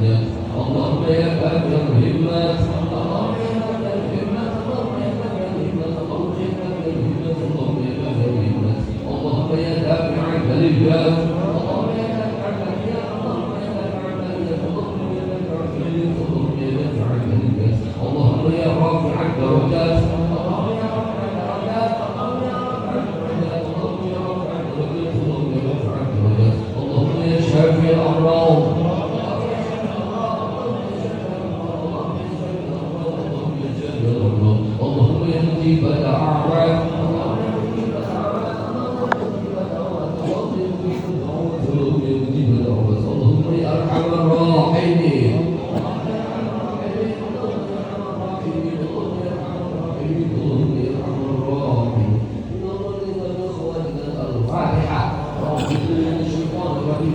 اللهم يا كافي الهمات اللهم يا كافي الهمات اللهم يا كافي الهمات اللهم يا كافي الهمات اللهم يا دافع البليات اللهم يا دافع البليات اللهم يا دافع البليات اللهم يا دافع البليات اللهم يا رافع الدرجات اللهم يا رافع الدرجات اللهم يا رافع الدرجات اللهم يا رافع الدرجات اللهم يا رافع الدرجات اللهم يا شافي الأمراض اللهم يا مجيب الدعوات اللهم يا أرحم الراحمين الفاتحة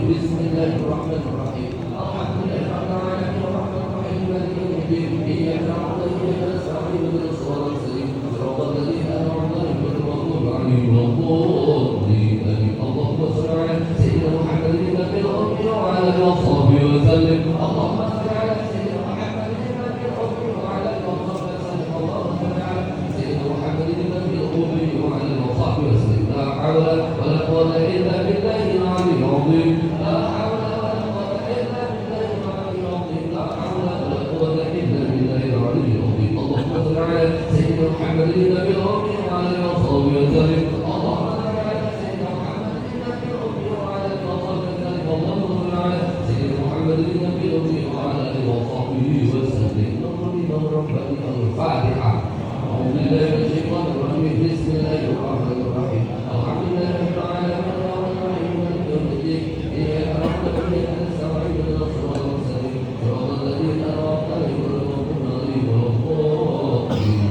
بسم الله الرحمن الرحيم الحمد لله رب العالمين الرحمن الرحيم مالك يوم الدين إياك نعبد وإياك نستعين اهدنا الصراط المستقيم صراط الذين أنعمت عليهم غير المغضوب عليهم ولا الضالين اللهم صل على سيدنا محمد النبي الأمي وعلى آله وصحبه وسلم اللهم صل على سيدنا محمد النبي الأمي وعلى آله وصحبه وسلم اللهم صل على سيدنا محمد النبي الأمي وعلى آله وصحبه وسلم لا حول ولا قوة إلا بالله العلي العظيم لا حول ولا قوة إلا بالله العلي العظيم لا حول ولا قوة إلا بالله العلي العظيم اللهم صل على سيدنا محمد النبي الأمي وعلى آله وصحبه وسلم اللهم صل على سيدنا محمد النبي الأمي وعلى آله وصحبه وسلم اللهم صل على سيدنا محمد النبي الأمي وعلى آله وصحبه وسلم نور ربنا الفاتحة أعوذ بالله من الشيطان الرجيم بسم الله الرحمن الرحيم الحمد لله رب العالمين الرحمن الرحيم مالك يوم الدين إياك نعبد وإياك نستعين اهدنا الصراط المستقيم صراط الذين أنعمت عليهم غير المغضوب عليهم ولا الضالين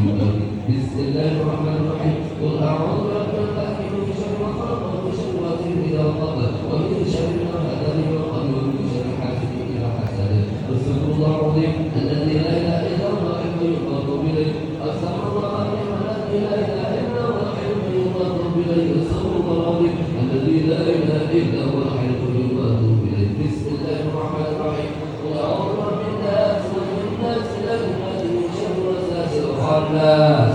بسم الله الرحمن الرحيم قل أعوذ برب الفلق من شر ما خلق ومن شر غاسق إذا وقب ومن شر النفاثات في العقد ومن شر حاسد إذا حسد استغفر الله العظيم الذي لا إله إلا هو الحي القيوم إليه أستغفر الله العظيم الذي لا إله إلا هو الحي القيوم إليه أستغفر الله العظيم الذي لا إله إلا هو الحي القيوم إليه بسم الله الرحمن الرحيم قل أعوذ برب الناس ملك الناس إله الناس من شر الوسواس الخناس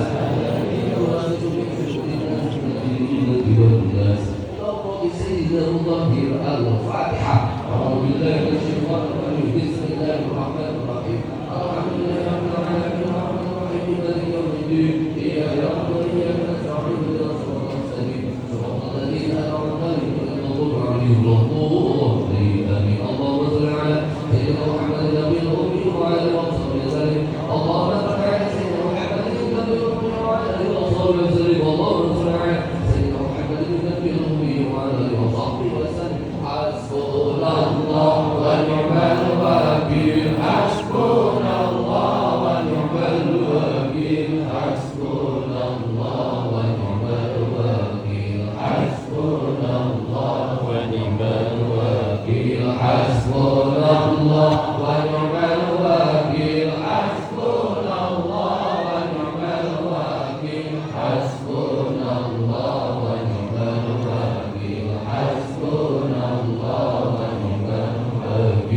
سيدنا المطهر الفاتحة أعوذ بالله من الشيطان الرجيم بسم الله الرحمن الرحيم الحمد لله رب العالمين الرحمن الرحيم مالك يوم الدين إياك نعبد وإياك نستعين اهدنا الصراط المستقيم صراط الذين أنعمت عليهم غير المغضوب عليهم ولا الضالين آمين اللهم صل على سيدنا محمد النبي الأمي وعلى آله وصحبه وسلم اللهم صل على سيدنا محمد النبي الأمي وعلى آله وصحبه وسلم اللهم صل على سيدنا محمد النبي الأمي وعلى آله وصحبه وسلم حسبنا الله ونعم الوكيل حسبنا الله ونعم الوكيل حسبنا الله ونعم الوكيل حسبنا الله ونعم الوكيل حسبنا الله ونعم الوكيل حسبنا الله ونعم الوكيل حسبنا الله ونعم الوكيل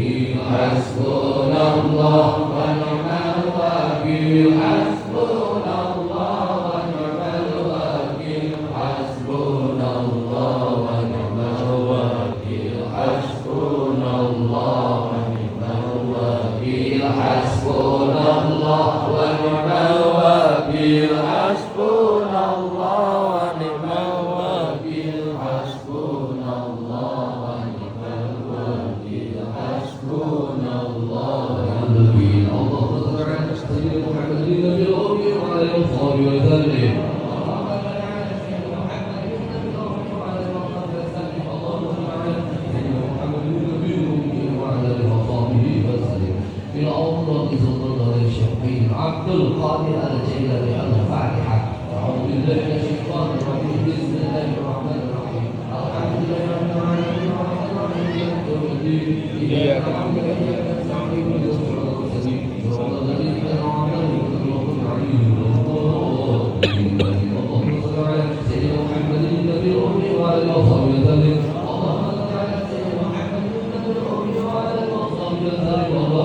حسبنا الله ونعم الوكيل حسبنا الله ونعم الوكيل حسبنا الله ونعم الوكيل حسبنا الله ونعم الوكيل حسبنا الله ونعم الوكيل حسبنا الله ونعم الوكيل حسبنا الله ونعم الوكيل حسبنا الله ونعم الوكيل حسبنا الله ونعم الوكيل اللهم صل على سيدنا محمد النبي الأمي وعلى آله وصحبه وسلم عبد القادر الجيلاني الفاتحة أعوذ بالله من الشيطان الرجيم بسم الله الرحمن الرحيم الحمد لله رب العالمين الرحمن الرحيم مالك يوم الدين إياك نعبد وإياك نستعين اهدنا الصراط المستقيم صراط الذين أنعمت عليهم غير المغضوب عليهم ولا الضالين اللهم صل على سيدنا محمد النبي الأمي وعلى آله وصحبه وسلم اللهم صل على سيدنا محمد النبي الأمي وعلى آله وصحبه وسلم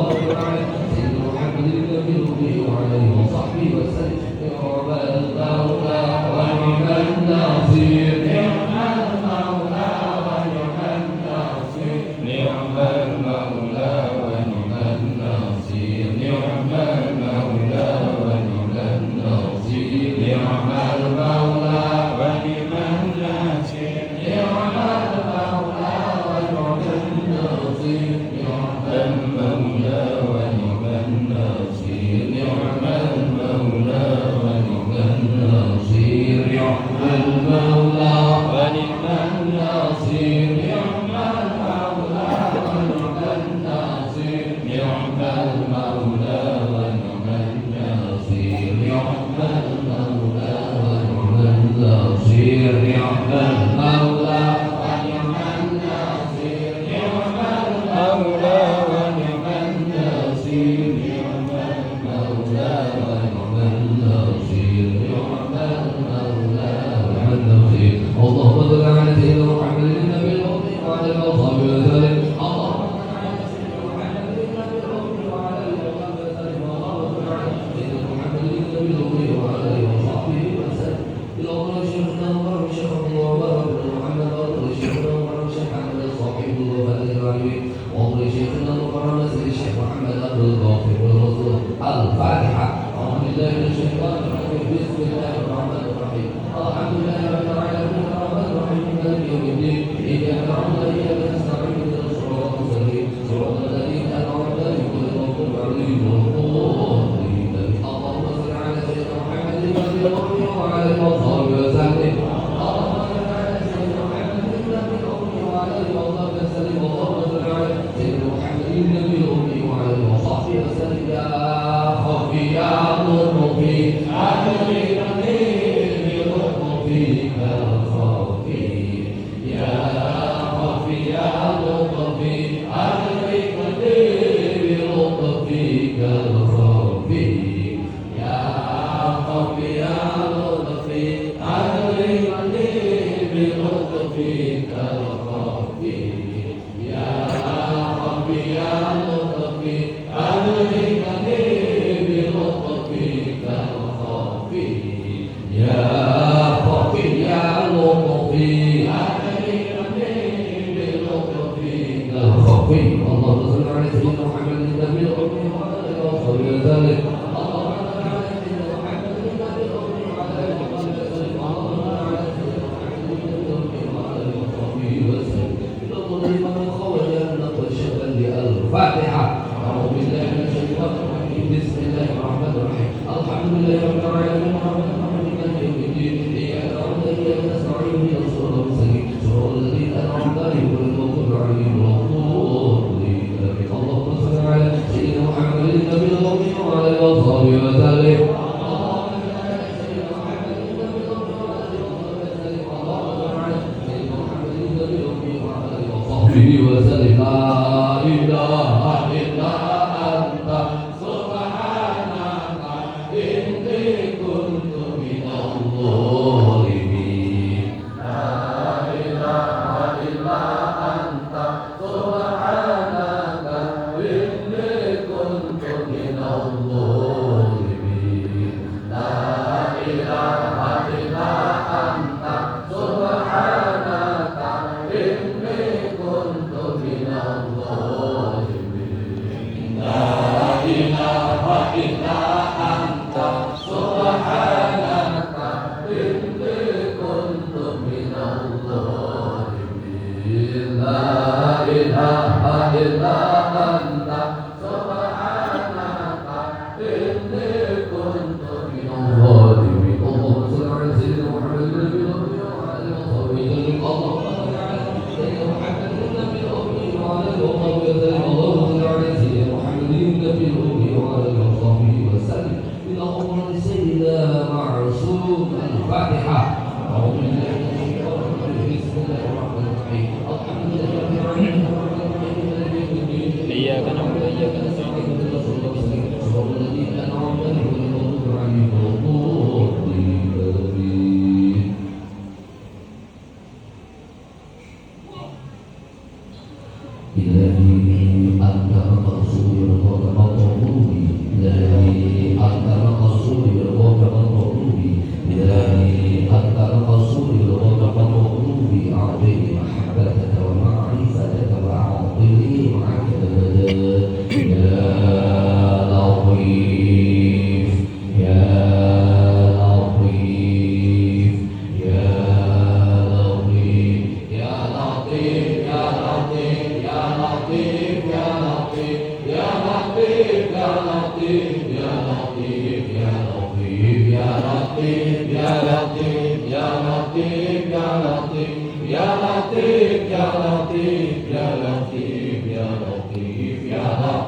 Ya Latif, Ya Latif, Ya Latif, Ya Latif.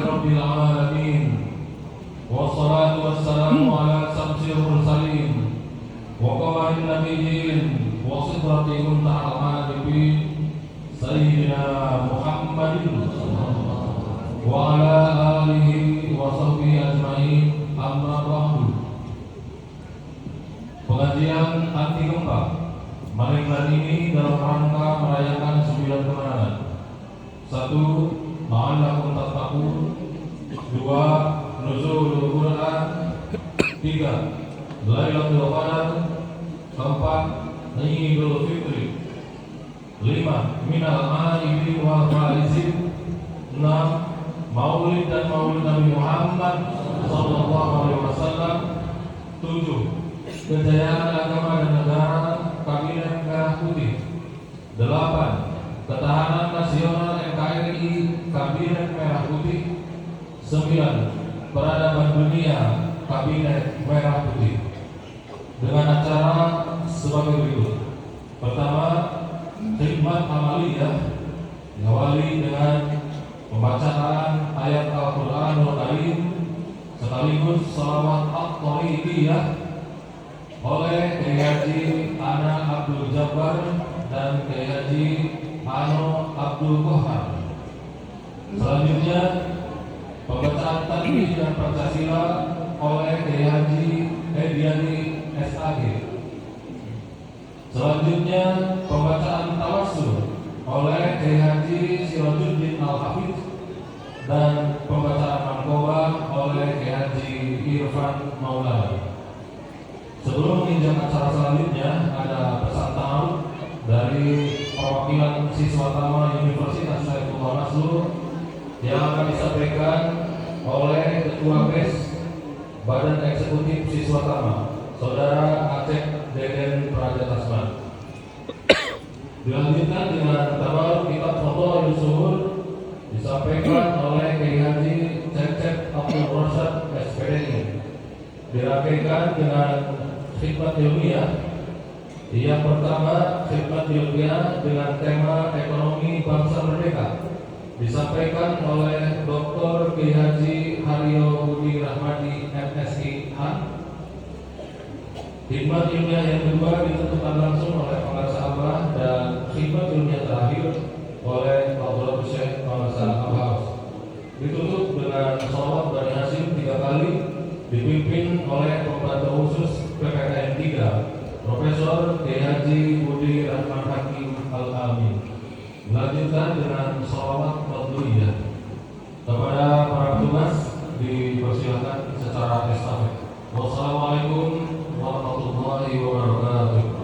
Rabbil Alamin. Wassalatu wassalamu ala samsil mursalin wa qawarin nabiyyin wa sidratil muntahal arifin Sayyidina Muhammadin wa ala alihi wa sahbihi ajma'in, amma ba'du. Pengajian anti gempa malam hari ini dalam rangka merayakan 9 kemenangan. 1. La'allakum tattaqun. 2. Nuzulul Quran. 3. Lailatul Qadar. 4. Idul Fitri. 5. Minal Aidin wal Faizin. 6. Maulid dan Maulid Nabi Muhammad sallallahu alaihi wasallam. 7. Kejayaan agama dan negara Kabinet Merah Putih. 8. Ketahanan nasional NKRI Kabinet Merah Putih. 9. Peradaban dunia Kabinet Merah Putih. Dengan acara sebagai berikut. Pertama, khidmat amaliyah diawali dengan pembacaan ayat Al-Qur'anul Karim sekaligus shalawat at-thariqiyah oleh Kiai Haji Ana Abdul Jabbar dan Kiai Haji Ano Abdul Kohar. Selanjutnya pembacaan takbir dan Pancasila oleh Kiai Haji Ediani SAG. Selanjutnya pembacaan tawassul oleh Kiai Haji Sirajuddin Al-Hafidz dan pembacaan manqobah oleh Kiai Haji Irfan Maulana. Sebelum menginjak acara selanjutnya, ada pesan ta'aruf dari perwakilan siswa Tama Universitas Saifullah Nasrul yang akan disampaikan oleh Ketua BES Badan Eksekutif Siswa Tama, Saudara Acep Deden Prajatasman. Dilanjutkan dengan tabaruk kitab Fadhailus Zuhur disampaikan oleh Kiai Haji Cecep Abdul Rasyad SPDI. Dirangkaikan dengan khidmat ilmiah. Yang pertama, khidmat ilmiah dengan tema ekonomi bangsa merdeka disampaikan oleh Dr. Kiai Haji Haryo Budi Rahmadi MSI Han. Khidmat ilmiah yang kedua ditentukan langsung oleh pengarsa Abah, dan khidmat ilmiah terakhir oleh Fadhilul Syekh Pengarsa Abah. Ditutup dengan sholawat Bani Hasyim 3 kali dipimpin oleh pembantu khusus PPKN 3 Profesor Kiai Haji Budi Rahman Hakim Al-Amin. Melanjutkan dengan sholawat fadliyah. Kepada para petugas dipersilakan secara estafet. Wassalamualaikum warahmatullahi wabarakatuh.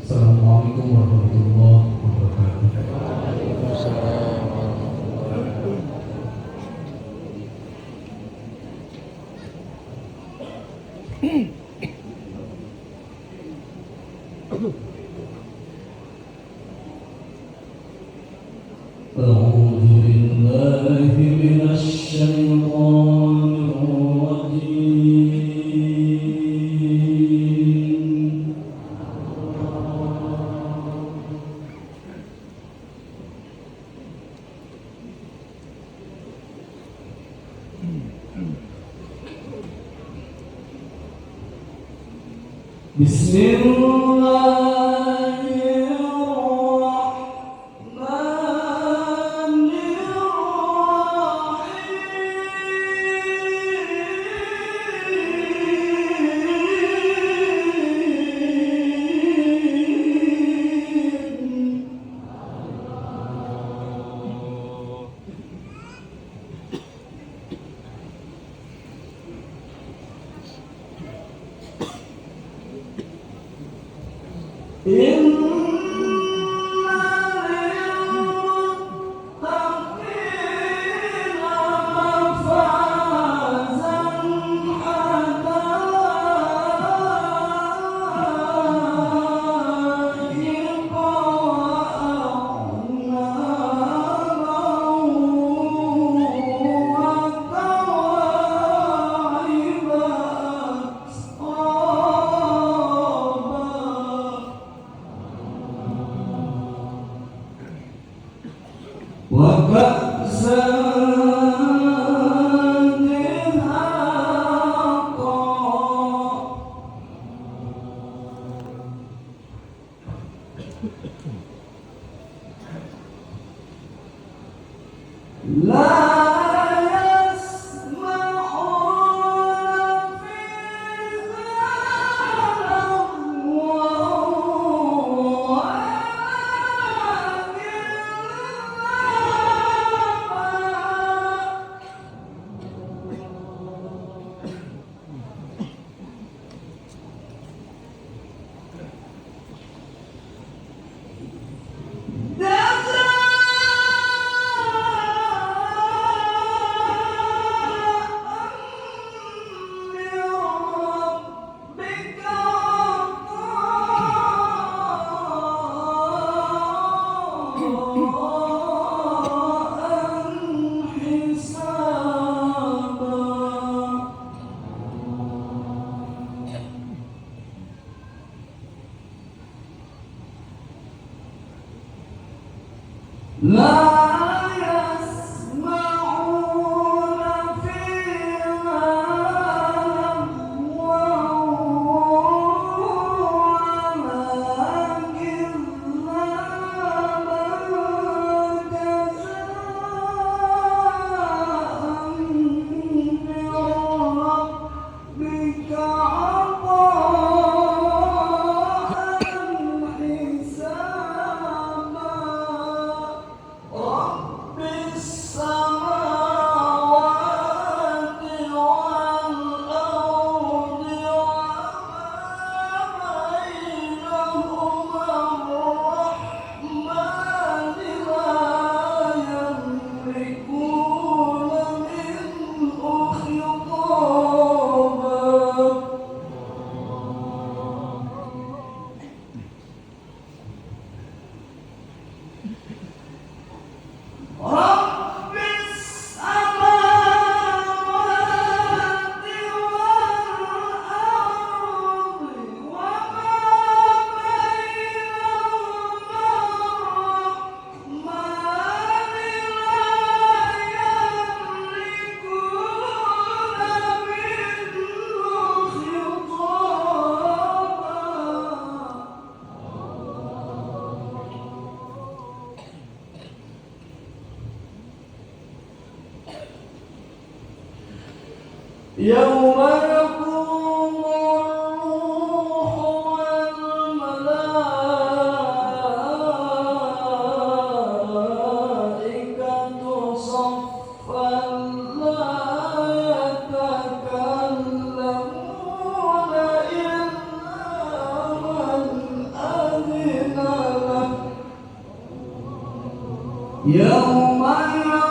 Assalamualaikum warahmatullahi wabarakatuh. A'udzu billahi minasy syaithanir rajim. يوم يقوم الروح والملائكة صفا لا يتكلمون إلا من أذن له يوم مالك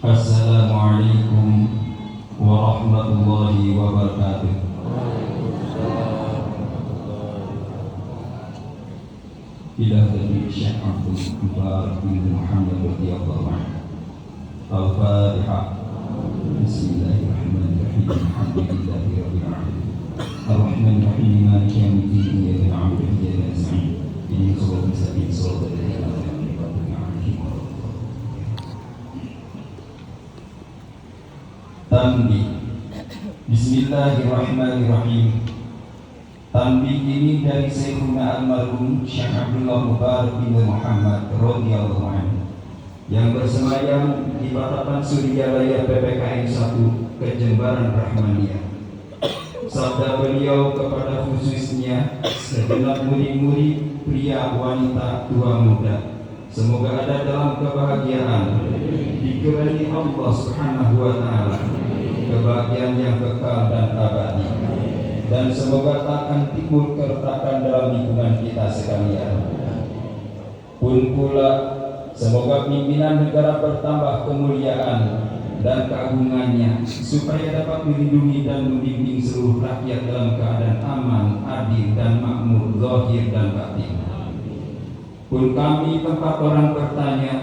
Assalamualaikum warahmatullahi wabarakatuh. Ila Nabi Syekh Abdul Mubarak bin Muhammad radhiyallahu anhu. Al-Fatihah. Bismillahirrahmanirrahim. Alhamdulillahi rabbil alamin. Ar-Rahmanir Rahim. Maliki yaumiddin. Iyyaka na'budu wa iyyaka nasta'in. Ihdinas siratal mustaqim. Shiratal ladzina an'amta 'alaihim. Tanbih. Bismillahirrahmanirrahim. Tanbih ini dari Syekhuna almarhum Syekh Abdullah Mubarak bin Muhammad radhiyallahu anhu yang bersemayam di Patapan Suryalaya PPKN 1 Kejembaran Rahmaniyah. Sabda beliau kepada khususnya segenap murid-murid pria, wanita, tua, muda, semoga ada dalam kebahagiaan, dikerani Allah Subhanahu wa Ta'ala, kebahagiaan yang kekal dan abadi, dan semoga takkan timbul keretakan dalam lingkungan kita sekalian. Pun pula semoga pimpinan negara bertambah kemuliaan dan keagungannya, supaya dapat melindungi dan membimbing seluruh rakyat dalam keadaan aman, adil, dan makmur, zahir dan batin. Pun kami tempat orang bertanya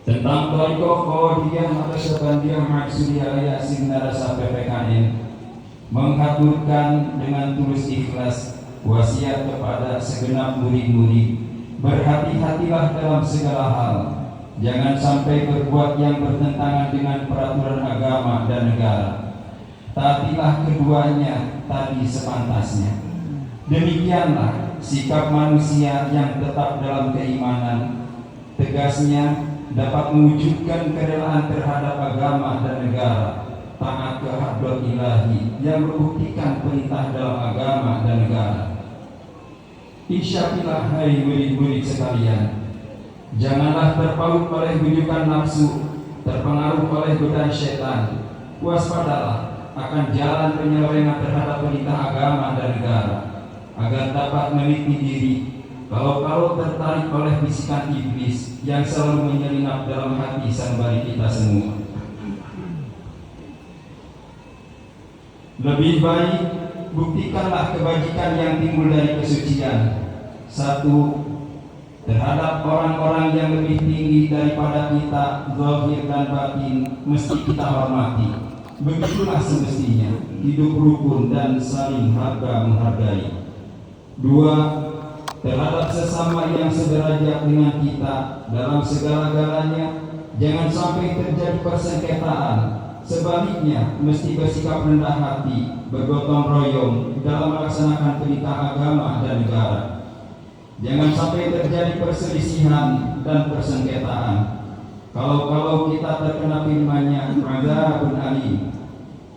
tentang Thariqah Qadiriyah Naqsyabandiyah Suryalaya Sinarasa PPKN, menghaturkan dengan tulus ikhlas wasiat kepada segenap murid-murid, berhati-hatilah dalam segala hal, jangan sampai berbuat yang bertentangan dengan peraturan agama dan negara. Taatilah keduanya tadi sepantasnya. Demikianlah sikap manusia yang tetap dalam keimanan, tegasnya dapat mewujudkan kerelaan terhadap agama dan negara, taat ke hadrat ilahi yang membuktikan perintah dalam agama dan negara. InsyaAllah, hai murid-murid sekalian, janganlah terpaut oleh bujukan nafsu, terpengaruh oleh godaan syaitan. Waspadalah akan jalan penyelewengan terhadap perintah agama dan negara, agar dapat meneliti diri kalau tertarik oleh bisikan iblis yang selalu menyelinap dalam hati sanubari kita semua. Lebih baik buktikanlah kebajikan yang timbul dari kesucian. Satu, terhadap orang-orang yang lebih tinggi daripada kita, zahir dan batin, mesti kita hormati. Begitulah semestinya, hidup rukun dan saling harga menghargai. Dua, terhadap sesama yang sederajat dengan kita dalam segala-galanya, jangan sampai terjadi persengketaan. Sebaliknya, mesti bersikap rendah hati, bergotong royong dalam melaksanakan perintah agama dan negara. Jangan sampai terjadi perselisihan dan persengketaan. Kalau kita terkena firman-Nya, azabun alim,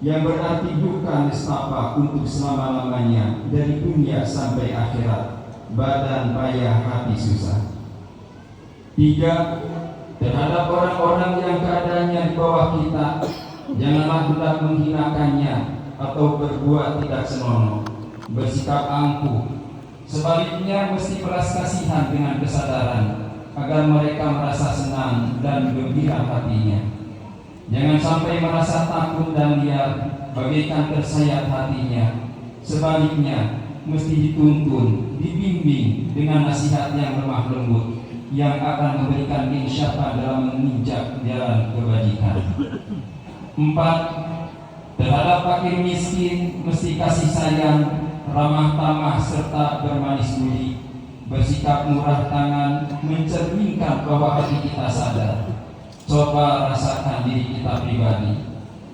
yang berarti duka nestapa untuk selama-lamanya dari dunia sampai akhirat, badan payah hati susah. Tiga, terhadap orang-orang yang keadaannya di bawah kita, janganlah hendak menghinakannya atau berbuat tidak senonoh, bersikap angkuh. Sebaliknya mesti belas kasihan dengan kesadaran, agar mereka merasa senang dan gembira hatinya. Jangan sampai merasa takut dan liar, bagaikan tersayat hatinya. Sebaliknya mesti dituntun, dibimbing dengan nasihat yang lemah lembut, yang akan memberikan insyafah dalam menginjak jalan kebajikan. Empat, terhadap fakir miskin mesti kasih sayang, ramah tamah serta bermanis budi, bersikap murah tangan, mencerminkan bahwa hati kita sadar. Coba rasakan diri kita pribadi,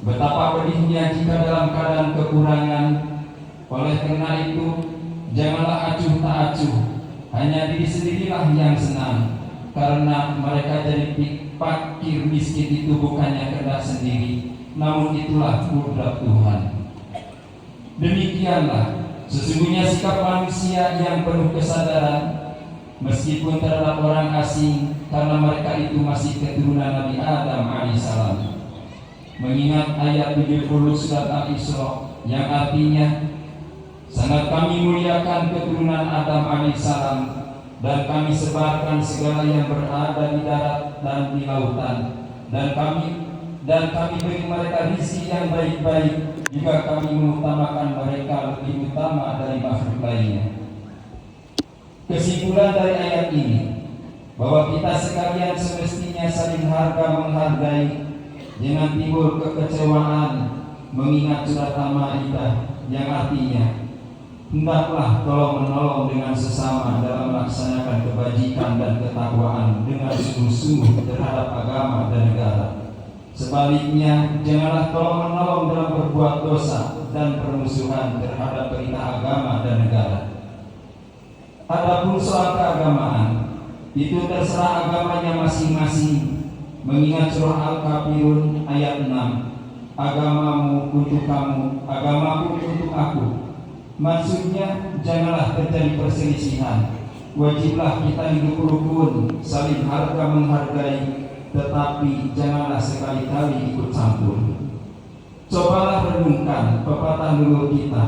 betapa pedihnya jika dalam keadaan kekurangan. Oleh karena itu, janganlah acuh tak acuh, hanya diri sendirilah yang senang, karena mereka jadi fakir miskin itu bukannya kehendak sendiri, namun itulah kudrat Tuhan. Demikianlah sesungguhnya sikap manusia yang penuh kesadaran, meskipun terhadap orang asing, karena mereka itu masih keturunan Nabi Adam alaihissalam. Mengingat ayat 70 surat Al-Isra yang artinya, sangat kami muliakan keturunan Adam alaihissalam, dan kami sebarkan segala yang berada di darat dan di lautan, dan kami beri mereka rezeki yang baik-baik, juga kami mengutamakan mereka lebih utama dari makhluk lainnya. Kesimpulan dari ayat ini, bahwa kita sekalian semestinya saling harga menghargai, jangan timbul kekecewaan mengingat surat Al-Maidah yang artinya, hendaklah tolong menolong dengan sesama dalam melaksanakan kebajikan dan ketakwaan dengan sungguh-sungguh terhadap agama dan negara. Sebaliknya, janganlah tolong menolong dalam berbuat dosa dan permusuhan terhadap perintah agama dan negara. Adapun soal keagamaan, itu terserah agamanya masing-masing. mengingat surah Al-Kafirun ayat 6, agamamu untuk kamu, agamaku untuk aku. Maksudnya janganlah terjadi perselisihan. Wajiblah kita hidup rukun, saling harga menghargai, tetapi janganlah sekali-kali ikut campur. Cobalah renungkan pepatah leluhur kita.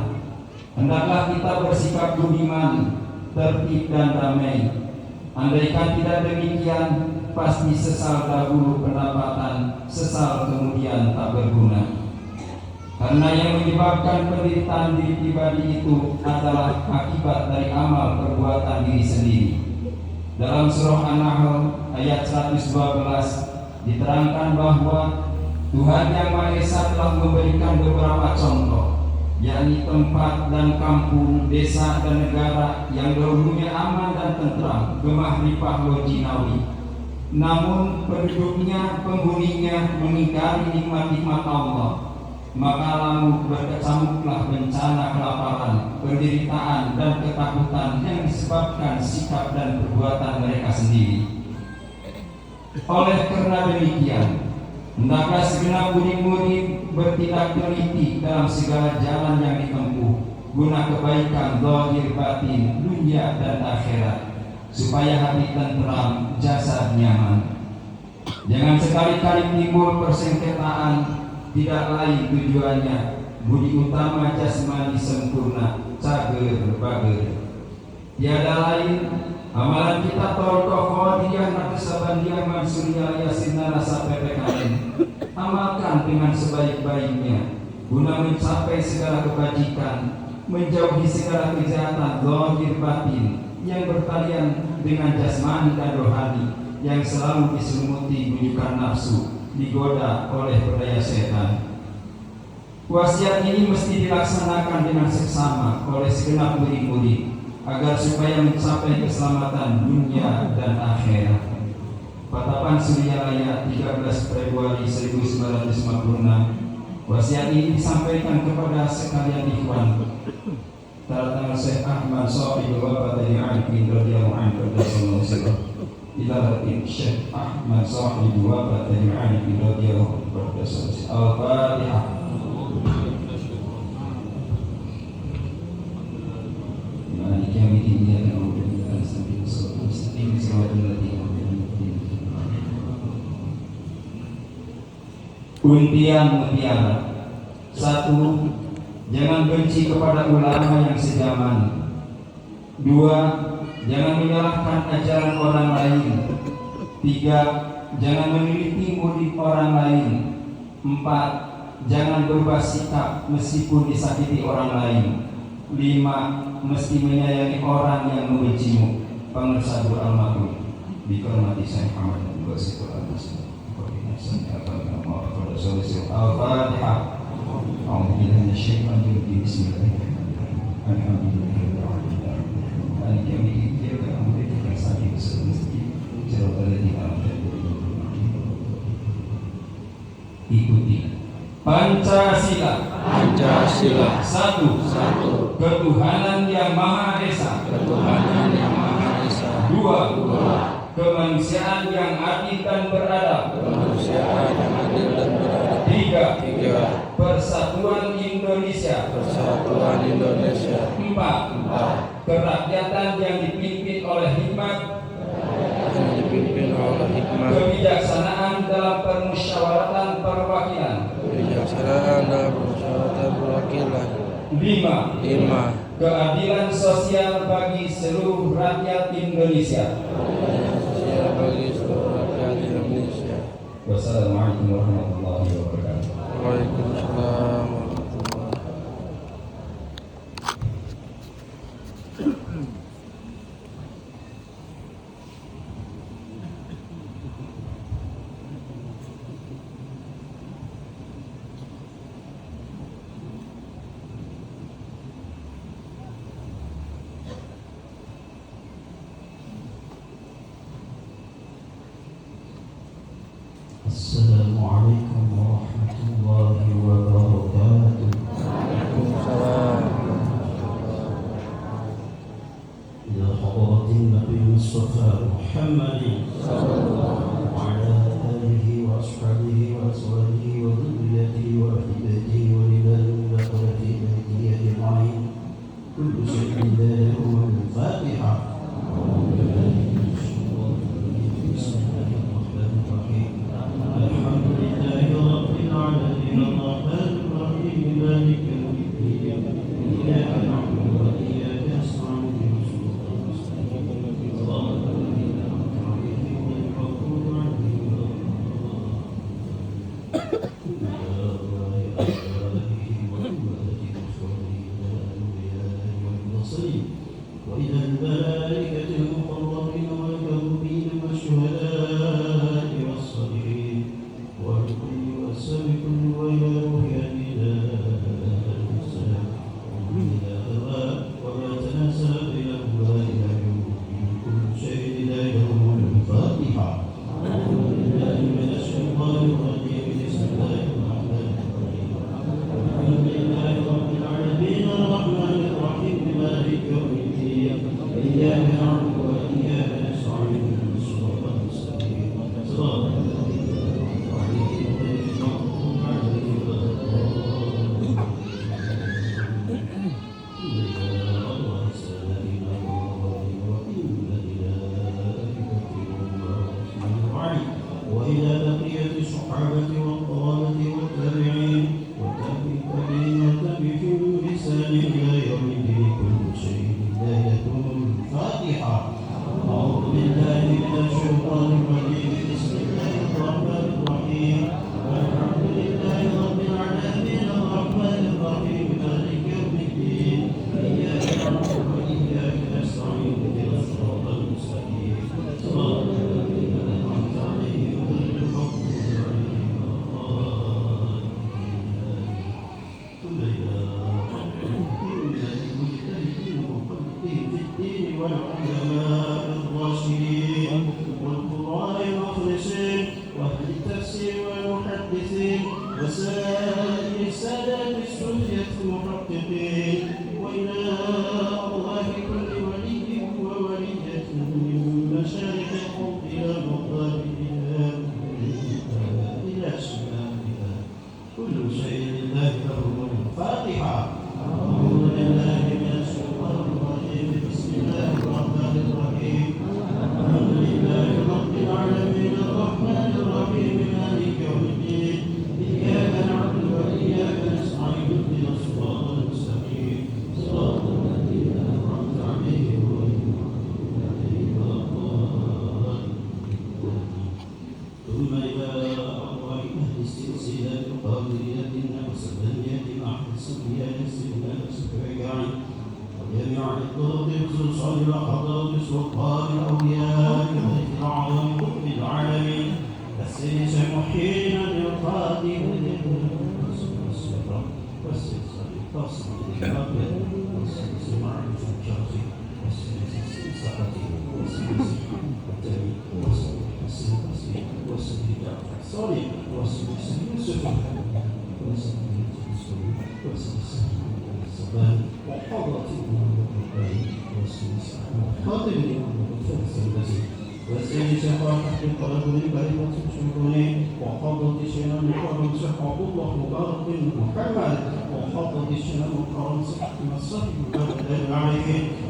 Hendaklah kita bersikap budiman, tertib dan damai. Andaikan tidak demikian, pasti sesal dahulu pendapatan, sesal kemudian tak berguna. Karena yang menyebabkan penderitaan diri pribadi itu adalah akibat dari amal perbuatan diri sendiri. Dalam surah An-Nahl ayat 112 diterangkan bahwa Tuhan Yang Maha Esa telah memberikan beberapa contoh, yakni tempat dan kampung, desa dan negara yang dahulunya aman dan tentram, gemah ripah lojinawi. Namun penduduknya, penghuninya mengingkari nikmat-nikmat Allah. Maka lalu berkecamuklah bencana kelaparan, penderitaan dan ketakutan yang disebabkan sikap dan perbuatan mereka sendiri. Oleh karena demikian, hendaklah segenap murid-murid bertindak teliti dalam segala jalan yang ditempuh, guna kebaikan zahir batin, dunia dan akhirat, supaya hati tenteram, jasad nyaman. Jangan sekali-kali timbul persengketaan, tidak lain tujuannya budi utama jasmani sempurna, cager bager. Tiada lain amalan kita Thariqah Qadiriyah Naqsyabandiyah Mansuriyah Yasinah Rasa PPKN. Amalkan dengan sebaik-baiknya guna mencapai segala kebajikan, menjauhi segala kejahatan zahir batin yang bertalian dengan jasmani dan rohani yang selalu diselimuti bujukan nafsu, digoda oleh berdaya setan. Wasiat ini mesti dilaksanakan dengan seksama oleh segenap murid-murid agar supaya mencapai keselamatan dunia dan akhirat. Patapan Suryalaya 13 Februari 1956. Wasiat ini disampaikan kepada sekalian ikhwan. Tanda Syekh Ahmad Shahid Wafat dari Arifin radhiyallahu anhu radhiyallahu ila Syekh Ahmad Shahid Wafat dari Arifin radhiyallahu anhu. Al-Fatihah. Untian mutiara. 1. Jangan benci kepada ulama yang sejaman. 2. Jangan menyalahkan ajaran orang lain. 3. Jangan meneliti murid orang lain. 4. Jangan berubah sikap meskipun disakiti orang lain. 5. Mesti menyayangi orang yang membencimu. Pengersadur al-Mahmud dihormati Syekh Ahmad bin Basir al-Masih. Al-Fatihah. A'udzubillahi minasyaitonir rajim. Bismillahirrahmanirrahim. Ikuti Pancasila. Pancasila. 1. Ketuhanan yang Maha Esa. Ketuhanan yang Maha Esa. 2. Kemanusiaan yang adil dan beradab. Kemanusiaan yang adil dan beradab. 3. Persatuan Indonesia. Persatuan Indonesia. 4. Kerakyatan yang dipimpin oleh hikmat, Yang dipimpin oleh hikmah, kebijaksanaan dalam permusyawaratan perwakilan. kebijaksanaan dalam permusyawaratan perwakilan. 5. Keadilan sosial bagi seluruh rakyat Indonesia. Sosial bagi seluruh rakyat Indonesia. Wassalamualaikum warahmatullahi wabarakatuh. Waalaikumsalam warahmatullahi. Assalamualaikum warahmatullahi wabarakatuh. Waalaikumsalam. Ya hadratin Nabi Mustafa Muhammadin wa ala alihi والسابق وإلى روح أبينا السلام إلى هواء وما تناسى إلى الله إلى يوم كل شيء لا يوم الفاتحة. أعوذ بالله من الشيطان الرجيم بسم الله الرحمن الرحيم. الحمد لله رب العالمين الرحمن الرحيم مالك يوم الدين إياك نعبد وإياك نستعين اهدنا الصراط المستقيم صراط الذين أنعمت عليهم غير المغضوب عليهم ولا الضالين. وإلى بقية الصحابة والطلبة والتابعين والتابعين والتابعين بإحسان إلى يوم الدين كل شيء هدايتهم الفاتحة. أعوذ بالله من الشيطان الرجيم بسم الله الرحمن الرحيم. الحمد لله رب العالمين الرحمن الرحيم مالك يوم الدين إياك نعبد وإياك نستعين اهدنا الصراط المستقيم صراط الذين أنعمت عليهم غير المغضوب عليهم ولا الضالين. والعلماء الراشدين والقراء المخلصين وأهل التفسير والمحدثين وسائر السادات السنية المحققين وإلى أرواح كل ولي وولية من مشايخ الحب إلى مقابلها إلى شمالها كل شيء لله له الفاتحة. أعوذ بالله من الشيطان الرجيم بسم الله الرحمن الرحيم. الحمد لله رب العالمين الرحمن الرحيم مالك يوم الدين إياك نعبد وإياك نستعين اهدنا الصراط المستقيم صراط الذين أنعمت عليهم غير المغضوب عليهم ولا الضالين. ثم إلى أرواح أهل السلسلة القادرية النقصبانية أحد السبيان السبيان السبيان وجميع الطرق خصوصا إلى حضرة سلطان الأولياء الملك الأعظم قطب العالمين السيد محيين القادم والسلسلة الفصل الأبيض والسلسلة معرفة الشرطي والسلسلة السقطي والسلسلة التالي والسلسلة والسلسلة الصالح والسلسلة السفل والسلسلة الصبان وحضرة خاطب والسيد شفاعة تحت القلب كلمة الشمروني وحضرة الشيخ المكرم صحة الله مبارك محمد وحضرة الشيخ المكرم صحة الصحيح مبارك عليه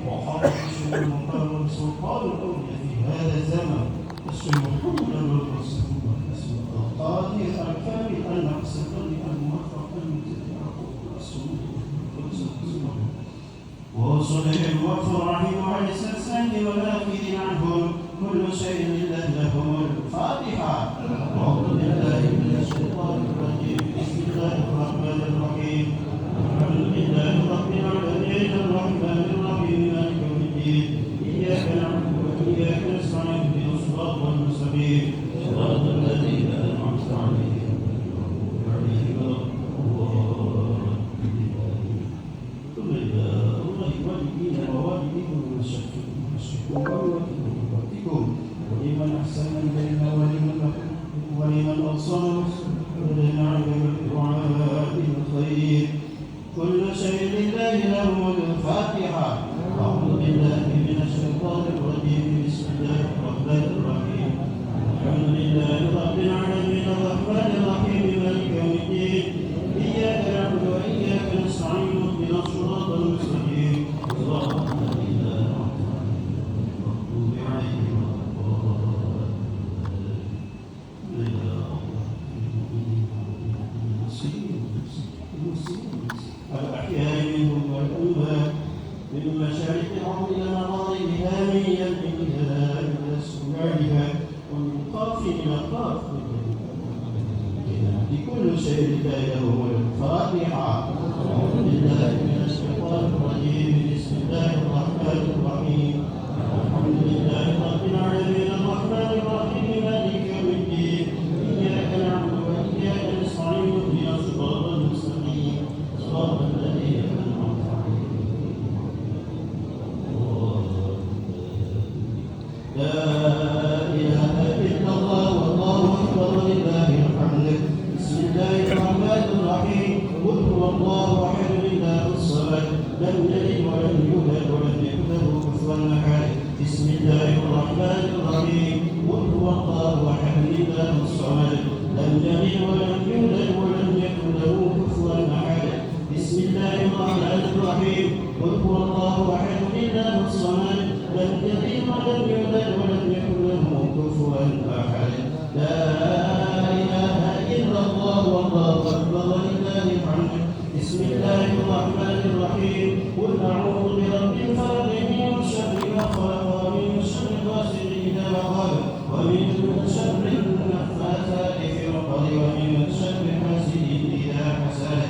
وحضرة الشيخ المكرم سلطان الأولياء في هذا الزمن الشيخ محمد المصطفى اسم القاضي الكامل النقص الموفق المتدرك ورسلهم وفرحهم وعلى السلسلة والآخذين عنهم كل شيء لله لهم الفاتحة. أعوذ بالله من الشيطان الرجيم بسم الله الرحمن الرحيم. الحمد لله رب العالمين الرحمن الرحيم مالك يوم الدين إياك نعبد وإياك نستعين اهدنا الصراط المستقيم صراط الذين أنعمت عليهم غير المغضوب عليهم ولا الضالين. والدين ووالديكم ومشركوكم ولمن أحسن إلينا ولمن أبصر ولنا بالدعاء الخير كل شيء لله له الفاتحة. أعوذ بالله من الشيطان الرجيم بسم الله الرحمن الرحيم. الحمد لله رب العالمين الرحمن الرحيم مالك يوم الدين إياك نعبد وإياك نستعين اهدنا الصراط المستقيم صراط الذين أنعمت عليهم غير المغضوب عليهم ولا الضالين. الأحياء منهم والأموات من مشارق الأرض إلى مغاربها من يمينها إلى شمالها ومن قاف إلى قاف لكل شيء لا يهم الفاتحة. أعوذ بالله من الشيطان الرجيم بسم الله الرحمن الرحيم. الحمد لله رب العالمين الرحمن الرحيم مالك يوم الدين إياك نعبد وإياك نستعين الله أحد الله الصمد لم يلد ولم يولد ولم يكن له كفوا أحد بسم الله الرحمن الرحيم قل هو الله أحد الله الصمد لم يلد ولم يولد ولم يكن له كفوا أحد بسم الله الرحمن الرحيم قل هو الله أحد الله الصمد لم يلد ولم يولد ولم يكن له كفوا أحد لا إله إلا الله والله أكبر ولله الحمد بسم الله الرحمن الرحيم قل أعوذ برب الفلق من شر ما خلق ومن شر غاسق إذا وقب ومن شر النفاثات في العقد ومن شر حاسد إذا حسد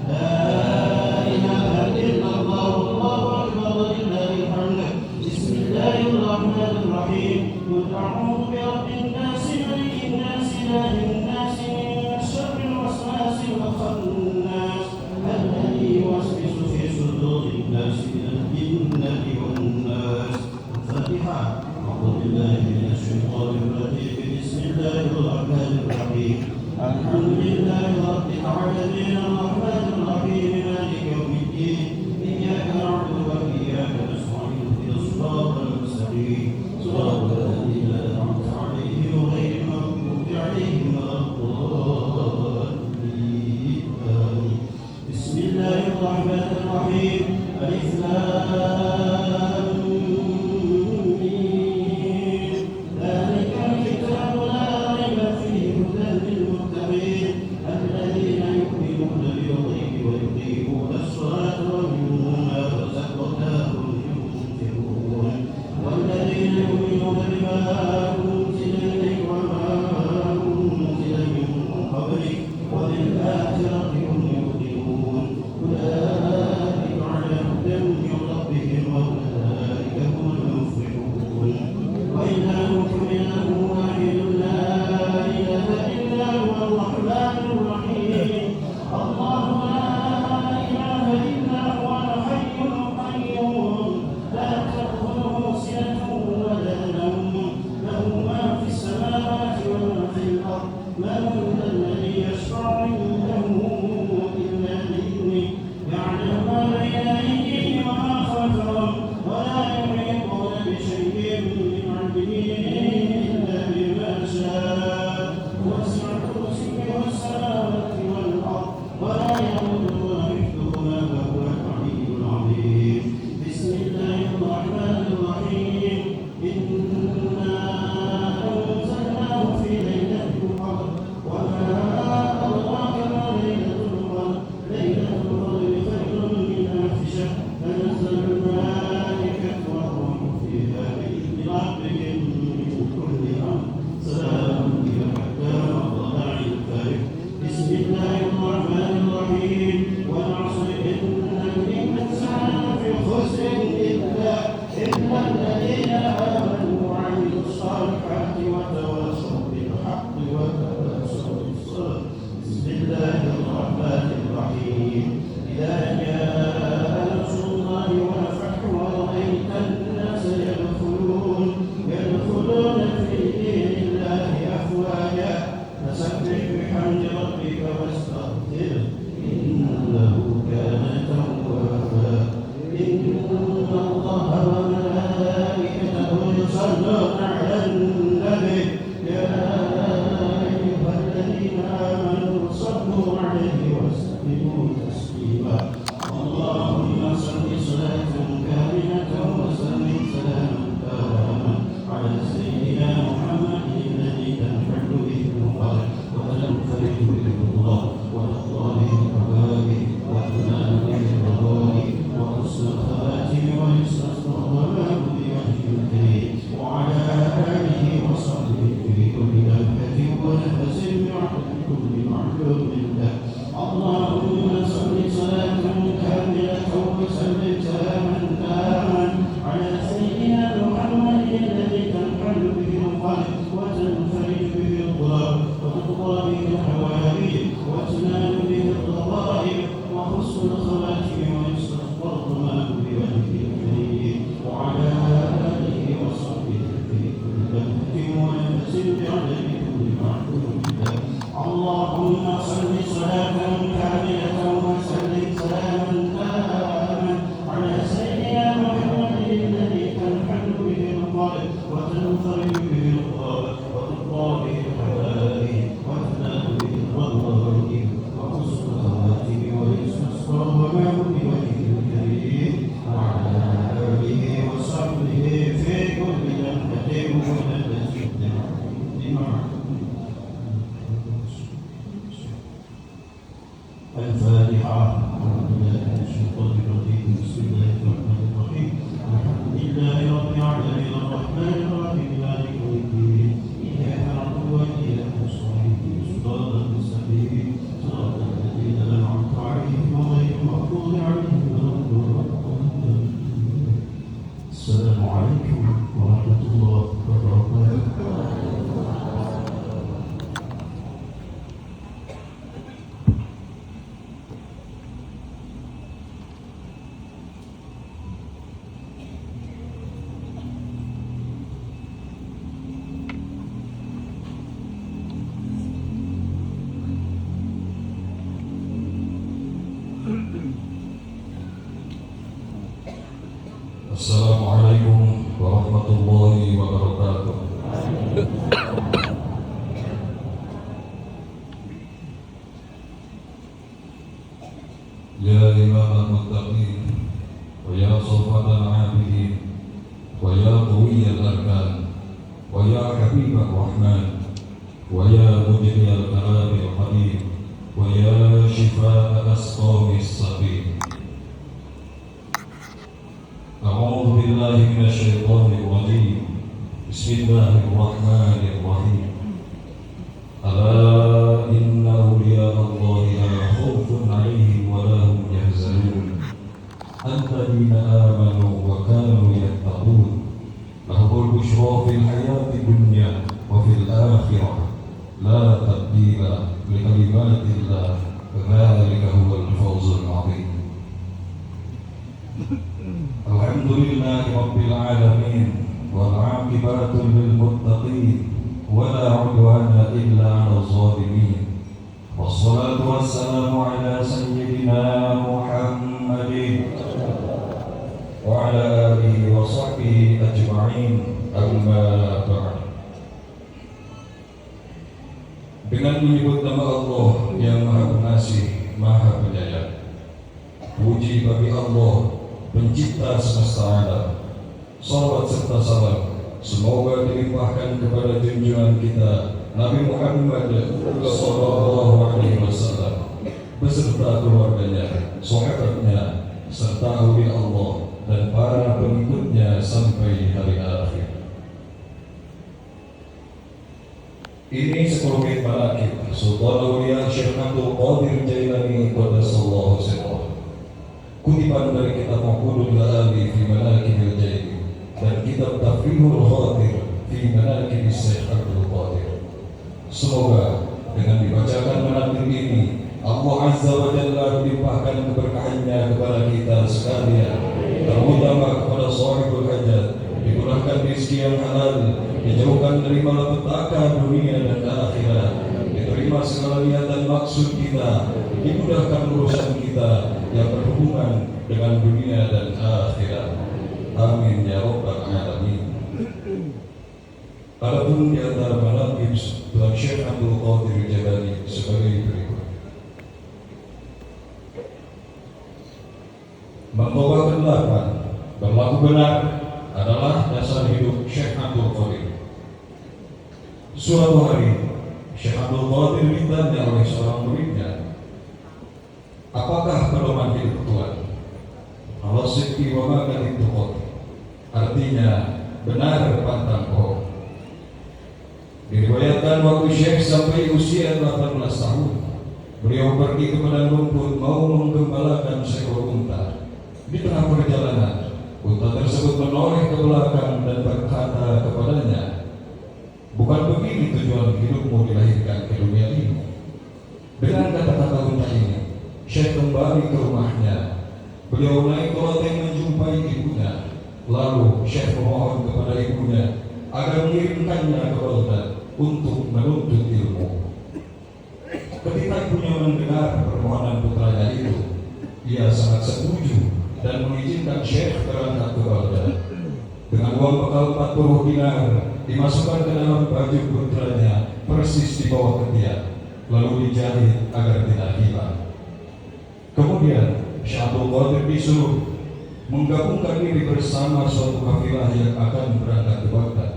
لا إله إلا الله والله أكبر ولله الحمد بسم الله الرحمن الرحيم قل أعوذ برب الناس ملك الناس إله الناس من شر الوسواس الخناس الذي يوسوس في صدور الناس من الجنة والناس الفاتحة أعوذ بالله من الشيطان الرجيم بسم الله الرحمن الرحيم الحمد لله رب العالمين الرحمن الرحيم مالك يوم الدين إياك نعبد وإياك نستعين اهدنا الصراط المستقيم صراط الذين أنعمت عليهم غير المغضوب عليهم ولا الضالين آمين بسم الله الرحمن الرحيم ألف لام ميم ذلك الكتاب لا ريب فيه هدى للمتقين الذين يؤمنون بالغيب ويقيمون الصلاة ومما رزقناهم ينفقون والذين يؤمنون بما أنزل إليك وما أنزل من قبلك وبالآخرة هم يوقنون أولئك على هدى من ربهم وأولئك هم المفلحون وإلهكم إله واحد لا إله إلا هو الرحمن الرحيم الله لا إله إلا هو الحي القيوم لا تأخذه سنة ولا نوم له ما في السماوات وما في الأرض من ذا الذي يشفع عنده إلا بإذنه يعلم ما بين أيديهم وما خلفهم ولا يحيطون بشيء من علمه إلا بما شاء وسع كرسيه السماوات والأرض ولا يئوده حفظهما وهو العلي العظيم بسم الله الرحمن الرحيم إنا أنزلناه في ليلة القدر وما أدراك ما ليلة القدر ليلة القدر خير من ألف شهر تنزل الملائكة والروح فيها بإذن ربهم من كل أمر سلام هي حتى مطلع الفجر بسم الله الرحمن الرحيم والعصر إن الإنسان في خسر إلا الذين آمنوا وعملوا الصالحات وتواصوا بالحق وتواصوا بالصبر بسم الله الرحمن الرحيم إذا جاء نصر الله والفتح ورأيت الناس يدخلون في دين الله أفواجا فسبح بحمد ربك واستغفره إنه كان توابا إن الله وملائكته يصلون على النبي يا أيها الذين آمنوا صلوا عليه وسلموا تسليما اللهم صل صلاة كاملة وسلم سلاما تاما على سيدنا محمد الذي تنحل به المقال وتنفرج به الله وتقضى به الحوائج وتنال به الرغائب وحسن الخواتم ويستسقى الظلام بوجه الكريم وعلى آله وصحبه في كل لمحة ونفس بعد كل معلوم له اللهم صل صلاة كاملة وسلم سلاما تاما على سيدنا محمد الذي تنحل به القلب وتنفرج به الضرر وتقضى به الحوائج وتنال به الرغائب وحسن الخواتم ويستسقى الظلام بوجه الكريم وعلى آله وصحبه في كل لمحة ونفس بعد كل معلوم له اللهم صل صلاة كاملة وسلم الفاتحة. أعوذ بالله من الشيطان الرجيم. بسم الله الرحمن الرحيم. الحمد لله رب العالمين الرحمن الرحيم مالك يوم الدين. إياك نعبد وإياك نستعين. صراط المستقيم صراط الذين أنعمت عليهم غير المغضوب عليهم ولا الضالين. السلام عليكم ورحمة الله وبركاته. Assalamualaikum warahmatullahi wabarakatuh. Ya imam al-muttaqin wa ya safat al-abidin wa ya qawiy al-arkan wa ya habib al-rahman wa ya mujri al-kalam al-qadim wa ya shifa al-asqam as-sabin. أعوذ بالله من الشيطان الرجيم. بسم الله الرحمن الرحيم. ألا إن أولياء الله لا خوف عليهم ولا هم يحزنون الذين آمنوا وكانوا يتقون لهم البشرى في الحياة الدنيا وفي الآخرة لا تبديل لكلمات الله ذلك هو الفوز العظيم. Alhamdulillahi Rabbil Alamin wal 'aqibatu lil muttaqin wala 'udwana illa 'alal zalimin. Wassalatu wassalamu ala sayyidina Muhammadin wa ala alihi wa sahbihi ajma'in. Amma ba'd. Dengan menyebut nama Allah yang Maha Pengasih, Maha Penyayang. Puji bagi Allah Pencipta semesta alam. Salawat serta salam semoga dilimpahkan kepada junjungan kita Nabi Muhammad sallallahu alaihi wasallam beserta keluarganya, sahabatnya, serta aulia Allah dan para pengikutnya sampai hari akhir. Ini sekelumit manaqib Sultan Aulia Syekh Abdul Qadir Jailani qaddasallahu sirrahu. Kutipan dari kitab Maqulul La'ali fi Manaqibil Jaili dan kitab Tafrihul Khatir fi Manaqib Syekh Abdul Qadir. Semoga dengan dibacakan manaqib ini Allah Azza wa Jalla melimpahkan keberkahannya kepada kita sekalian, terutama kepada sahibul hajat, dimurahkan rezeki yang halal, dijauhkan dari malapetaka dunia dan akhirat, diterima segala niat dan maksud kita, dimudahkan urusan kita yang berhubungan dengan dunia dan akhirat. Amin ya rabbal alamin. Adapun di antara manaqib Tuan Syekh Abdul Qadir Jailani sebagai berikut. Mengkobarkan lapan berlaku benar adalah dasar hidup Syekh Abdul Qadir. Suatu hari Syekh Abdul Qadir ditanya oleh seorang muridnya, apakah pedoman hidup Tuhan? Allah sidqi wa ma kadhibtu qad. Artinya benar pantang bohong. Diriwayatkan waktu Syekh sampai usia 18 tahun, beliau pergi ke padang rumput mau menggembalakan seekor unta. Di tengah perjalanan, unta tersebut menoleh ke belakang dan berkata kepadanya, bukan begini tujuan hidupmu dilahirkan ke dunia ini. Dengan kata-kata unta ini, Syekh kembali ke rumahnya. Beliau naik ke loteng menjumpai ibunya. Lalu Syekh memohon kepada ibunya agar mengirimkannya ke Baghdad untuk menuntut ilmu. Ketika ibunya mendengar permohonan putranya itu, ia sangat setuju dan mengizinkan Syekh berangkat ke Baghdad. Dengan uang bekal 40 dinar dimasukkan ke dalam baju putranya persis di bawah ketiak, lalu dijahit agar tidak hilang. Kemudian Syekh Abdul Qadir disuruh menggabungkan diri bersama suatu kafilah yang akan berangkat ke Baghdad.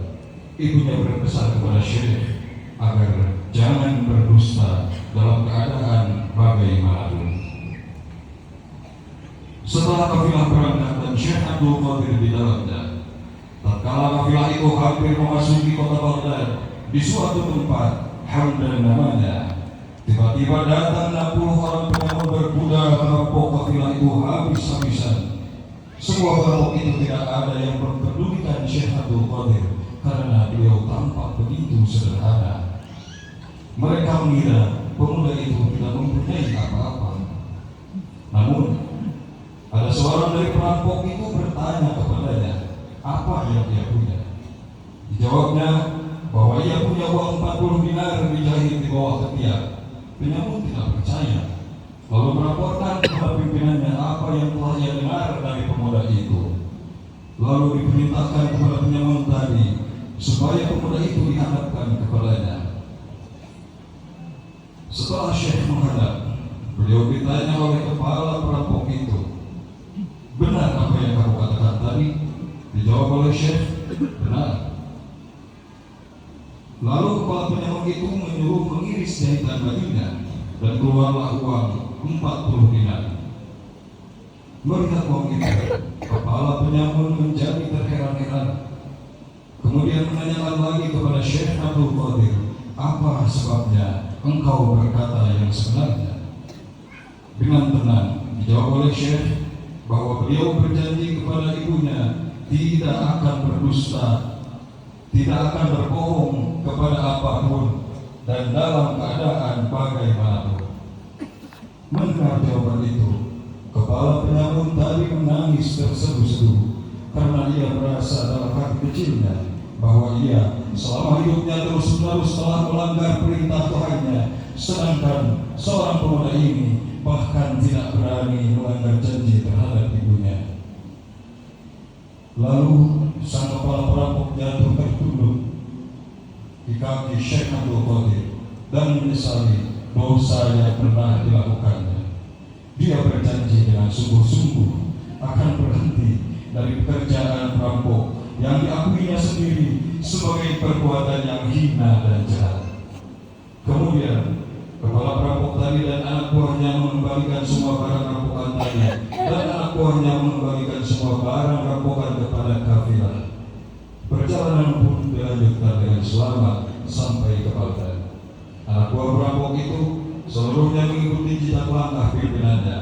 Ibunya berpesan kepada Syekh agar jangan berdusta dalam keadaan bagaimanapun. Setelah kafilah berangkat dan Syekh Abdul Qadir di dalamnya, tatkala kafilah itu hampir memasuki kota Baghdad, di suatu tempat Hamdan namanya, tiba-tiba datang 60 orang penyamun berkuda merampok kafilah itu habis-habisan. Semua perampok itu tidak ada yang mempedulikan Syekh Abdul Qadir karena beliau tampak begitu sederhana. Mereka mengira pemuda itu tidak mempunyai apa-apa. Namun ada seorang dari perampok itu bertanya kepadanya apa yang dia punya. Dijawabnya bahwa ia punya uang 40 dinar dijahit di bawah ketiak. Penyamun tidak percaya, lalu melaporkan kepada pimpinannya apa yang telah ia dengar dari pemuda itu. Lalu diperintahkan kepada penyamun tadi supaya pemuda itu dihadapkan kepadanya. Setelah Syekh menghadap, beliau ditanya oleh kepala perampok itu, benar apa yang kamu katakan tadi? Dijawab oleh Syekh, benar. Lalu kepala penyamun itu menyuruh mengiris jahitan bajunya dan keluarlah uang 40 dinar. Melihat uang itu, kepala penyamun menjadi terheran-heran. Kemudian menanyakan lagi kepada Syekh Abdul Qadir, apa sebabnya engkau berkata yang sebenarnya? Dengan tenang dijawab oleh Syekh bahwa beliau berjanji kepada ibunya tidak akan berdusta, tidak akan berbohong kepada apapun dan dalam keadaan bagaimanapun. Mendengar jawaban itu, kepala penyamun tadi menangis terseduh-seduh karena ia merasa dalam hati kecilnya bahwa ia selama hidupnya terus-menerus telah melanggar perintah Tuhannya, sedangkan seorang pemuda ini bahkan tidak berani melanggar janji terhadap ibunya. Lalu sang kepala perampok jatuh tertunduk di kaki Syekh Abdul Qadir dan menyesali dosa yang pernah dilakukannya. Dia berjanji dengan sungguh-sungguh akan berhenti dari pekerjaan perampok yang diakuinya sendiri sebagai perbuatan yang hina dan jahat. Kemudian kepala perampok tadi dan anak buahnya mengembalikan semua barang rampokan tadi, dan anak buahnya mengembalikan semua barang rampokan kepada kafilah. Perjalanan pun dilanjutkan dengan selamat sampai ke Baghdad. Anak buah perampok itu seluruhnya mengikuti jejak langkah pimpinannya,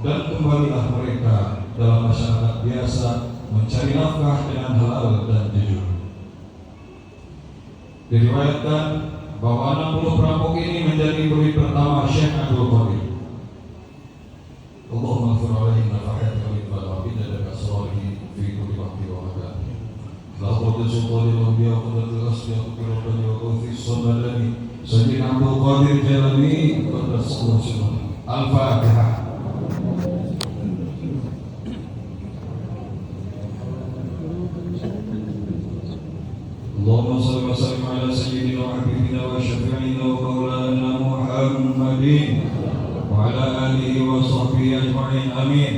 dan kembalilah mereka dalam masyarakat biasa mencari nafkah dengan halal dan jujur. Diriwayatkan bahwa 60 perampok ini menjadi murid pertama Syekh Abdul Qadir. Allahumma ighfir alaihim nafahati wa iqbal wa bidda kasrarihi fi kulli waqti wa makan. La qadda sultanil anbiya wa qaddatul asbiya wa rabbani wa qawfi samadani Sayyidina Abdul Qadir Jalani qaddasallahu sirrahu. Al-Fatihah. اللهم صل وسلم على سيدنا وحبيبنا وشفيعنا ومولانا محمد وعلى آله وصحبه أجمعين آمين.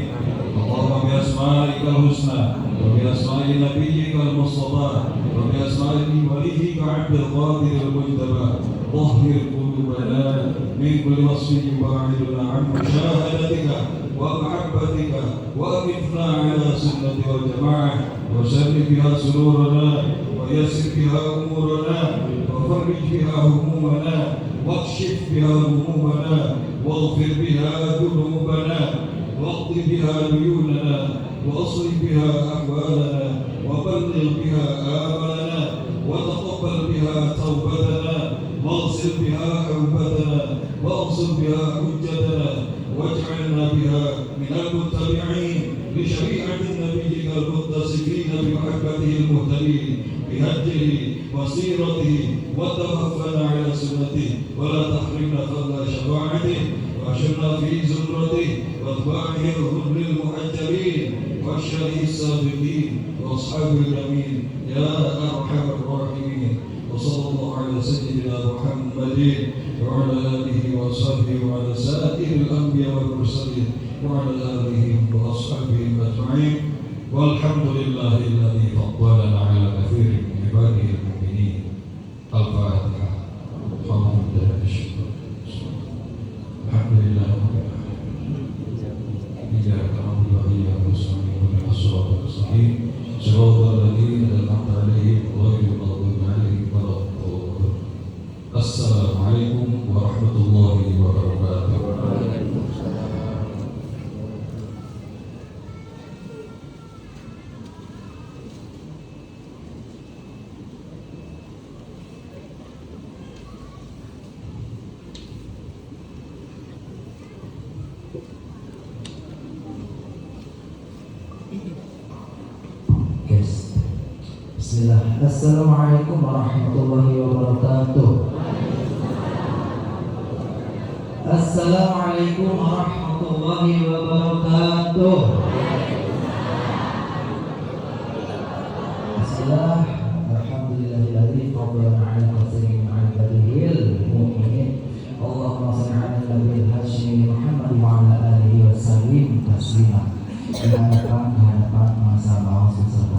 اللهم بأسمائك الحسنى وبأسماء نبيك المصطفى وبأسماء وليك عبد القادر المجتبى طهر قلوبنا من كل وصف يبعدنا عن مشاهدتك ومحبتك وأمتنا على سنة والجماعة وشرف بها سرورنا ويسر بها أمورنا وفرج بها همومنا واكشف بها همومنا واغفر بها ذنوبنا واقض بها ديوننا واصلح بها أحوالنا وبلغ بها آمالنا وتقبل بها توبتنا واغسل بها حوبتنا واغسل بها حجتنا واجعلنا بها من المتبعين لشريعة نبيك المتصفين بمحبته المهتدين بهجه وسيرته وتوفنا على سنته ولا تحرمنا فضل شفاعته واشرنا في زمرته واتباعه الغر المحجلين واشهده السابقين واصحابه الامين يا ارحم الراحمين. وصلى الله على سيدنا محمد وعلى اله وصحبه وعلى سائر الانبياء والمرسلين وعلى اله واصحابه اجمعين. والحمد لله الذي فضلنا على كثير من عباده المؤمنين. الفاتحة. الحمد لله رب العالمين. إياك نعبد وإياك Bismillah. Assalamualaikum warahmatullahi wabarakatuh. Assalamualaikum warahmatullahi wabarakatuh. Bismillah. Alhamdulillahilladzi fadlana 'ala katsirin min 'ibadihil mu'minin. Allahumma shalli 'ala nabiyil hasyimi Muhammad wa 'ala alihi wasallim taslima. Kehadapan masa bawah serta